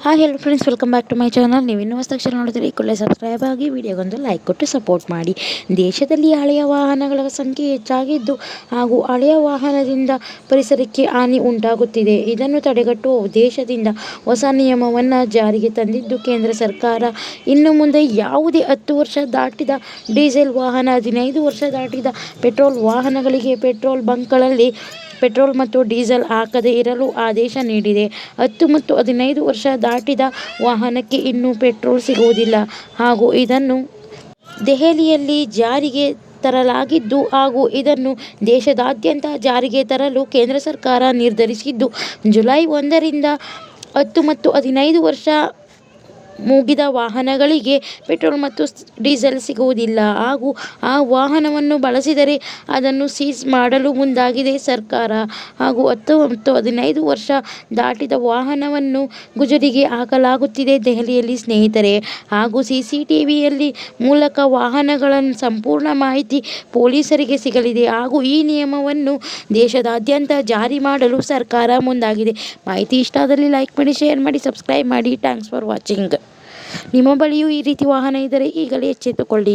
Hi hello friends, welcome back to my channel. ನೀವು ಇನ್ನೂ ಹೊಸದಾಗಿ ನೋಡಿದರೆ ಈ ಕೂಡಲೇ ಸಬ್ಸ್ಕ್ರೈಬ್ ಆಗಿ ವಿಡಿಯೋಗೊಂದು ಲೈಕ್ ಕೊಟ್ಟು ಸಪೋರ್ಟ್ ಮಾಡಿ. ದೇಶದಲ್ಲಿ ಹಳೆಯ ವಾಹನಗಳ ಸಂಖ್ಯೆ ಹೆಚ್ಚಾಗಿದ್ದು ಹಾಗೂ ಹಳೆಯ ವಾಹನದಿಂದ ಪರಿಸರಕ್ಕೆ ಹಾನಿ ಉಂಟಾಗುತ್ತಿದೆ. ಇದನ್ನು ತಡೆಗಟ್ಟುವ ಉದ್ದೇಶದಿಂದ ಹೊಸ ನಿಯಮವನ್ನು ಜಾರಿಗೆ ತಂದಿದ್ದು ಕೇಂದ್ರ ಸರ್ಕಾರ. ಇನ್ನು ಮುಂದೆ ಯಾವುದೇ 10 ವರ್ಷ ದಾಟಿದ ಡೀಸೆಲ್ ವಾಹನ, 15 ವರ್ಷ ದಾಟಿದ ಪೆಟ್ರೋಲ್ ವಾಹನಗಳಿಗೆ ಪೆಟ್ರೋಲ್ ಬಂಕ್ಗಳಲ್ಲಿ ಪೆಟ್ರೋಲ್ ಮತ್ತು ಡೀಸೆಲ್ ಹಾಕದೇ ಇರಲು ಆದೇಶ ನೀಡಿದೆ. 10 ಮತ್ತು 15 ವರ್ಷ ದಾಟಿದ ವಾಹನಕ್ಕೆ ಇನ್ನು ಪೆಟ್ರೋಲ್ ಸಿಗುವುದಿಲ್ಲ ಹಾಗೂ ಇದನ್ನು ದೆಹಲಿಯಲ್ಲಿ ಜಾರಿಗೆ ತರಲಾಗಿದ್ದು ಹಾಗೂ ಇದನ್ನು ದೇಶದಾದ್ಯಂತ ಜಾರಿಗೆ ತರಲು ಕೇಂದ್ರ ಸರ್ಕಾರ ನಿರ್ಧರಿಸಿದ್ದು, ಜುಲೈ 1ರಿಂದ 10 ಮತ್ತು 15 ವರ್ಷ ಮುಗಿದ ವಾಹನಗಳಿಗೆ ಪೆಟ್ರೋಲ್ ಮತ್ತು ಡೀಸೆಲ್ ಸಿಗುವುದಿಲ್ಲ ಹಾಗೂ ಆ ವಾಹನವನ್ನು ಬಳಸಿದರೆ ಅದನ್ನು ಸೀಸ್ ಮಾಡಲು ಮುಂದಾಗಿದೆ ಸರ್ಕಾರ. ಹಾಗೂ 10 ಮತ್ತು 15 ವರ್ಷ ದಾಟಿದ ವಾಹನವನ್ನು ಗುಜರಿಗೆ ಹಾಕಲಾಗುತ್ತಿದೆ ದೆಹಲಿಯಲ್ಲಿ ಸ್ನೇಹಿತರೆ. ಹಾಗೂ CCTVಯಲ್ಲಿ ಮೂಲಕ ವಾಹನಗಳ ಸಂಪೂರ್ಣ ಮಾಹಿತಿ ಪೊಲೀಸರಿಗೆ ಸಿಗಲಿದೆ ಹಾಗೂ ಈ ನಿಯಮವನ್ನು ದೇಶದಾದ್ಯಂತ ಜಾರಿ ಮಾಡಲು ಸರ್ಕಾರ ಮುಂದಾಗಿದೆ. ಮಾಹಿತಿ ಇಷ್ಟ ಆದಲ್ಲಿ ಲೈಕ್ ಮಾಡಿ, ಶೇರ್ ಮಾಡಿ, ಸಬ್ಸ್ಕ್ರೈಬ್ ಮಾಡಿ. Thanks for watching. ನಿಮ್ಮ ಬಳಿಯೂ ಈ ರೀತಿ ವಾಹನ ಇದ್ದರೆ ಈಗಲೇ ಎಚ್ಚೆತ್ತುಕೊಳ್ಳಿ.